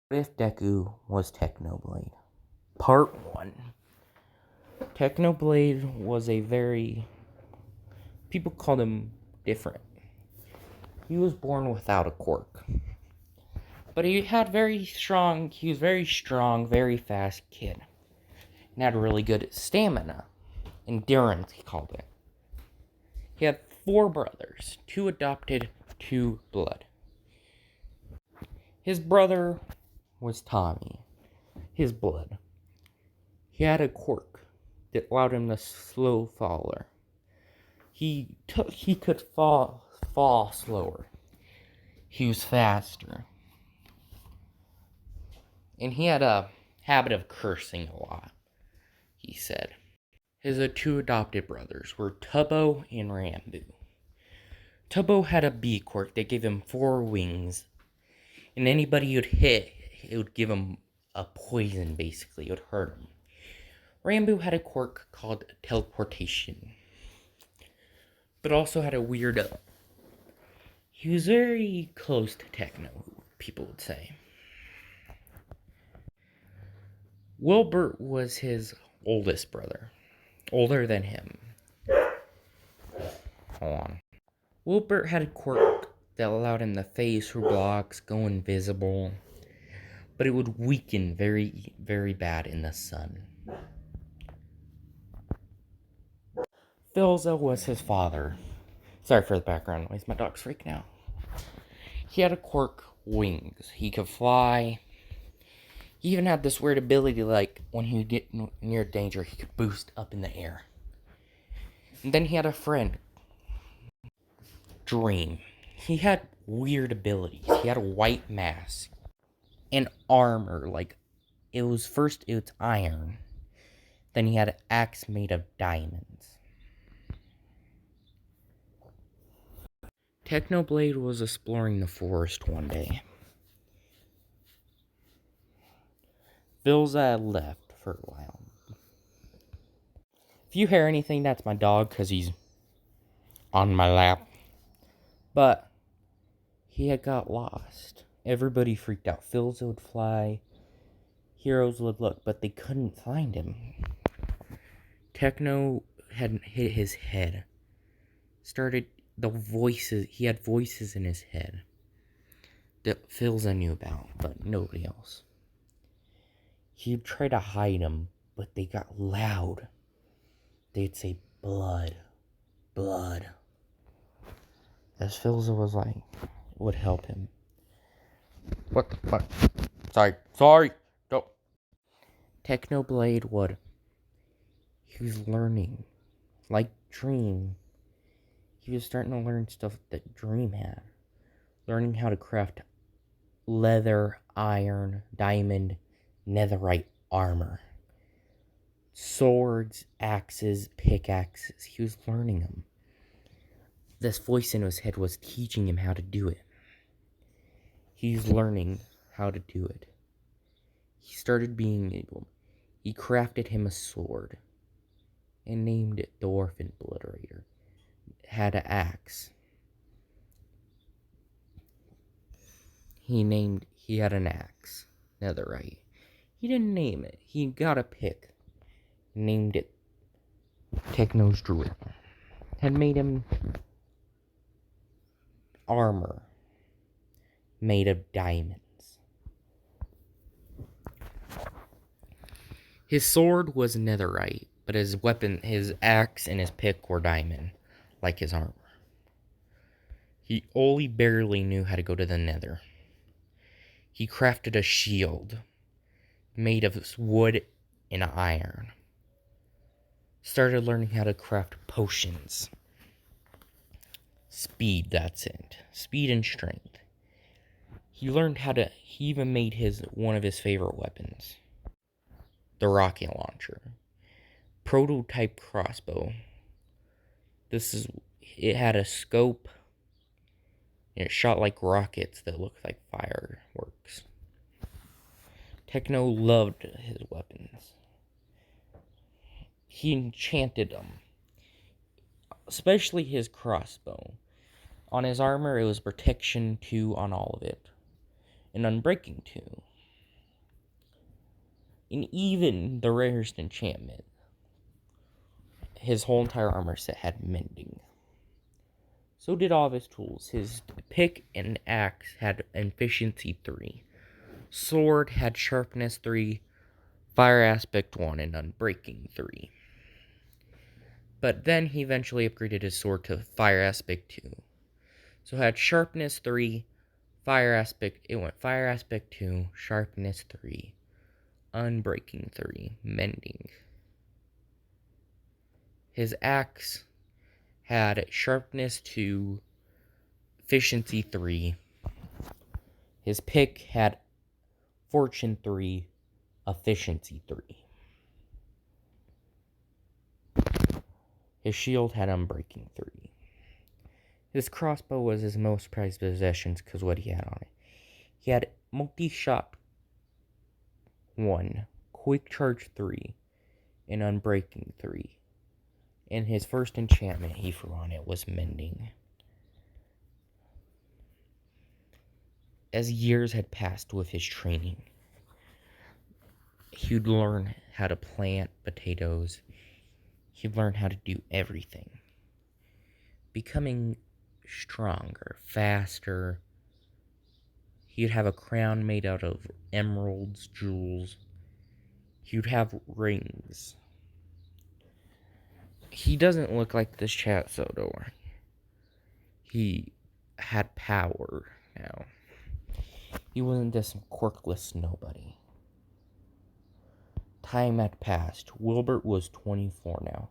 What if Deku was Technoblade? Part 1. Technoblade was a very... people called him different. He was born without a quirk. But he was very strong, very fast kid. And had really good stamina. Endurance, he called it. He had 4 brothers, 2 adopted, 2 blood. His brother was Tommy, his blood. He had a quirk that allowed him to slow faller. He could fall slower. He was faster. And he had a habit of cursing a lot, he said. His 2 adopted brothers were Tubbo and Rambo. Tubbo had a bee quirk that gave him 4 wings. And anybody you'd hit, it would give him a poison, basically. It would hurt him. Rambo had a quirk called teleportation. But also had a weird... he was very close to Techno, people would say. Wilbert was his oldest brother. Older than him. Hold on. Wilbert had a quirk that allowed him to phase through blocks, go invisible. But it would weaken very, very bad in the sun. Philza was his father. Sorry for the background noise, my dog's freaking out. He had a quirk, wings. He could fly. He even had this weird ability, like, when he would get near danger, he could boost up in the air. And then he had a friend, Dream. He had weird abilities. He had a white mask. And armor, like, it was iron. Then he had an axe made of diamonds. Technoblade was exploring the forest one day. Philza left for a while. If you hear anything, that's my dog, because he's on my lap. But he had got lost. Everybody freaked out. Philza would fly. Heroes would look, but they couldn't find him. Techno had hit his head. He had voices in his head that Philza knew about, but nobody else. He'd try to hide them, but they got loud. They'd say, blood, blood. As Philza was like, would help him. What the fuck? Sorry, don't. Technoblade he was learning. Like Dream. He was starting to learn stuff that Dream had. Learning how to craft leather, iron, diamond, netherite armor. Swords, axes, pickaxes. He was learning them. This voice in his head was teaching him how to do it. He's learning how to do it. He started being able. He crafted him a sword and named it the Orphan Obliterator. Had an axe. He had an axe. Netherite. He didn't name it. He got a pick. Named it Techno's Druid. Had made him armor made of diamonds. His sword was netherite, but his weapon, his axe and his pick were diamond, like his armor. He only barely knew how to go to the nether. He crafted a shield made of wood and iron. Started learning how to craft potions. Speed, that's it. Speed and strength. He even made one of his favorite weapons. The rocket launcher. Prototype crossbow. It had a scope, and it shot like rockets that looked like fireworks. Techno loved his weapons. He enchanted them. Especially his crossbow. On his armor, it was protection 2 on all of it. And unbreaking 2. And even the rarest enchantment, his whole entire armor set had mending. So did all of his tools. His pick and axe had efficiency 3. Sword had sharpness 3, fire aspect 1, and unbreaking 3. But then he eventually upgraded his sword to fire aspect 2. So it had sharpness 3, fire aspect 2, sharpness 3, unbreaking 3, mending. His axe had sharpness 2, efficiency 3. His pick had fortune 3, efficiency 3. His shield had unbreaking 3. His crossbow was his most prized possessions because what he had on it. He had multi-shot 1, quick charge 3, and unbreaking 3. And his first enchantment he threw on it was mending. As years had passed with his training, he'd learn how to plant potatoes. He'd learn how to do everything. Becoming stronger, faster. He'd have a crown made out of emeralds, jewels. He'd have rings. He doesn't look like this chat, so don't worry. He had power now. He wasn't just some quirkless nobody. Time had passed. Wilbert was 24 now.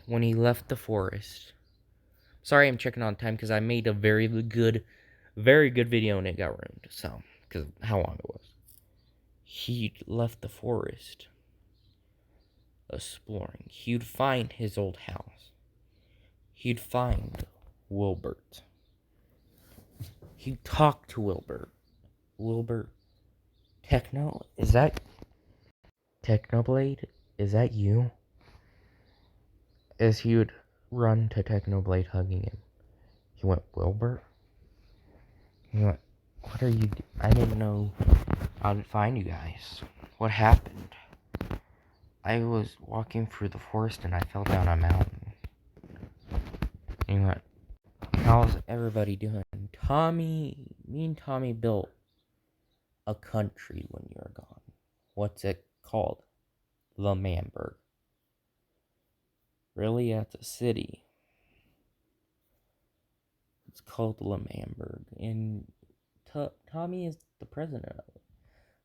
When he left the forest. Sorry, I'm checking on time because I made a very good video and it got ruined. So, because of how long it was. He left the forest. Exploring. He'd find his old house. He'd find Wilbert. He'd talk to Wilbert. Wilbert, is that Technoblade? Is that you? As he would run to Technoblade, hugging him. He went, Wilbert? He went, what are you I didn't know how to find you guys. What happened? I was walking through the forest and I fell down a mountain. He went, how's everybody doing? Me and Tommy built a country when you were gone. What's it called? Lamamberg. Really? That's a city. It's called Lamamberg. And Tommy is the president of it.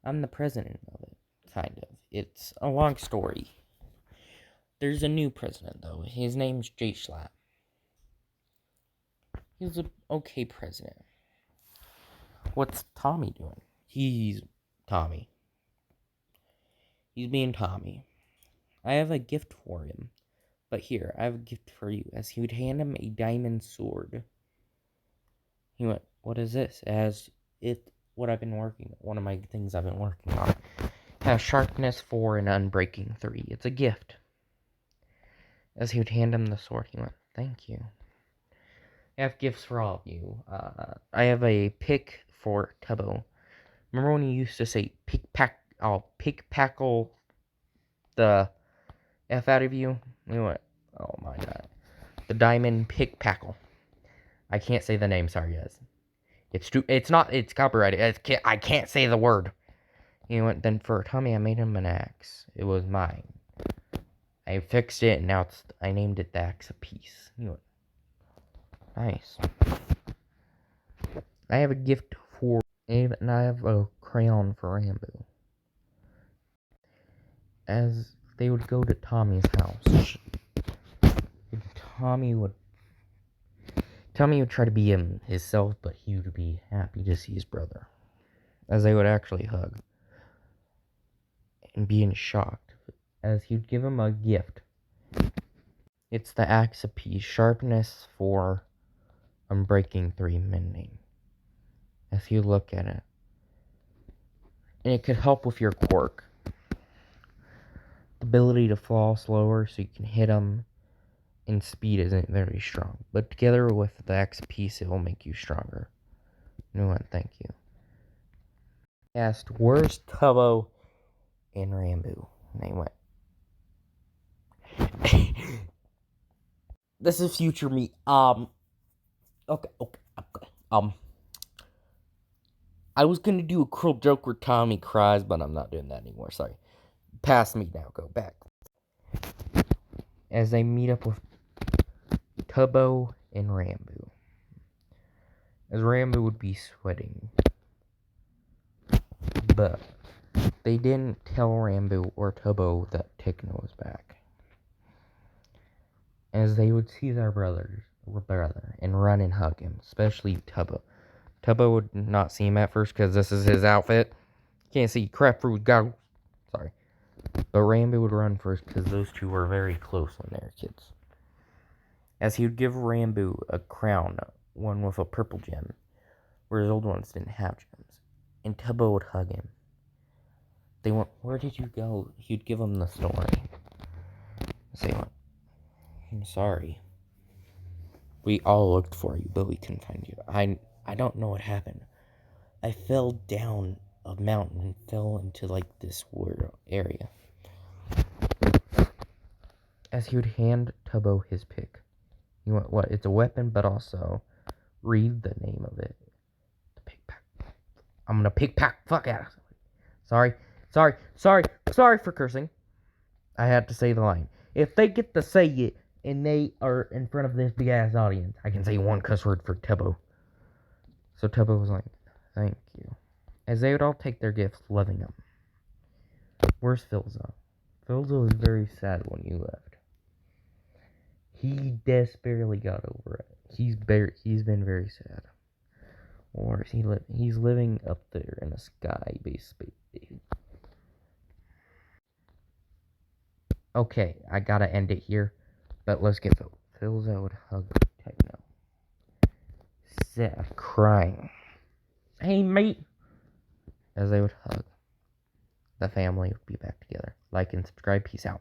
I'm the president of it, kind of. It's a long story. There's a new president, though. His name's Jay Schlatt. He's an okay president. What's Tommy doing? He's Tommy. He's being Tommy. I have a gift for him. But here, I have a gift for you. As he would hand him a diamond sword. He went, what is this? One of my things I've been working on. It has sharpness 4 and unbreaking 3. It's a gift. As he would hand him the sword, he went, thank you. I have gifts for all of you. I have a pick for Tubbo. Remember when you used to say pickpackle the F out of you? We went, oh my god. The diamond pickpackle. I can't say the name, sorry guys. It's copyrighted. I can't say the word. You know what, then for Tommy, I made him an axe. It was mine. I fixed it, and now I named it the Axe of Peace. You know what? Nice. I have a gift for Abe, and I have a crayon for Rambo. As they would go to Tommy's house, Tommy would try to be himself, but he would be happy to see his brother. As they would actually hug. And being shocked. As he'd give him a gift. It's the Axe of Peace. Sharpness 4. Unbreaking 3. Mending. As you look at it. And it could help with your quirk. The ability to fall slower so you can hit them. And speed isn't very strong. But together with the Axe of Peace, it will make you stronger. No one, thank you. Asked, where's Tubbo and Rambo. And they went, this is future me. Okay. I was gonna do a cruel joke where Tommy cries, but I'm not doing that anymore. Sorry. Past me now. Go back. As they meet up with Tubbo and Rambo. As Rambo would be sweating. But they didn't tell Rambo or Tubbo that Techno was back. As they would see their brother and run and hug him, especially Tubbo. Tubbo would not see him at first because this is his outfit. Can't see crap through his goggles. Sorry. But Rambo would run first because those two were very close when they were kids. As he would give Rambo a crown, one with a purple gem, where his old ones didn't have gems. And Tubbo would hug him. They went, where did you go? He'd give them the story. Say what? I'm sorry. We all looked for you, but we couldn't find you. I don't know what happened. I fell down a mountain and fell into like this area. As he would hand Tubbo his pick. He went, what? It's a weapon, but also read the name of it. The pick-pack. I'm gonna pick-pack fuck out of somebody. Sorry for cursing. I had to say the line. If they get to say it and they are in front of this big ass audience, I can say one cuss word for Tubbo. So Tubbo was like, thank you. As they would all take their gifts, loving them. Where's Philza? Philza was very sad when you left. He just barely got over it. He's been very sad. Or is he he's living up there in a sky-based space. Okay, I gotta end it here. But let's get Phil. Philza would hug Techno. Sad, crying. Hey, mate! As they would hug, the family would be back together. Like and subscribe. Peace out.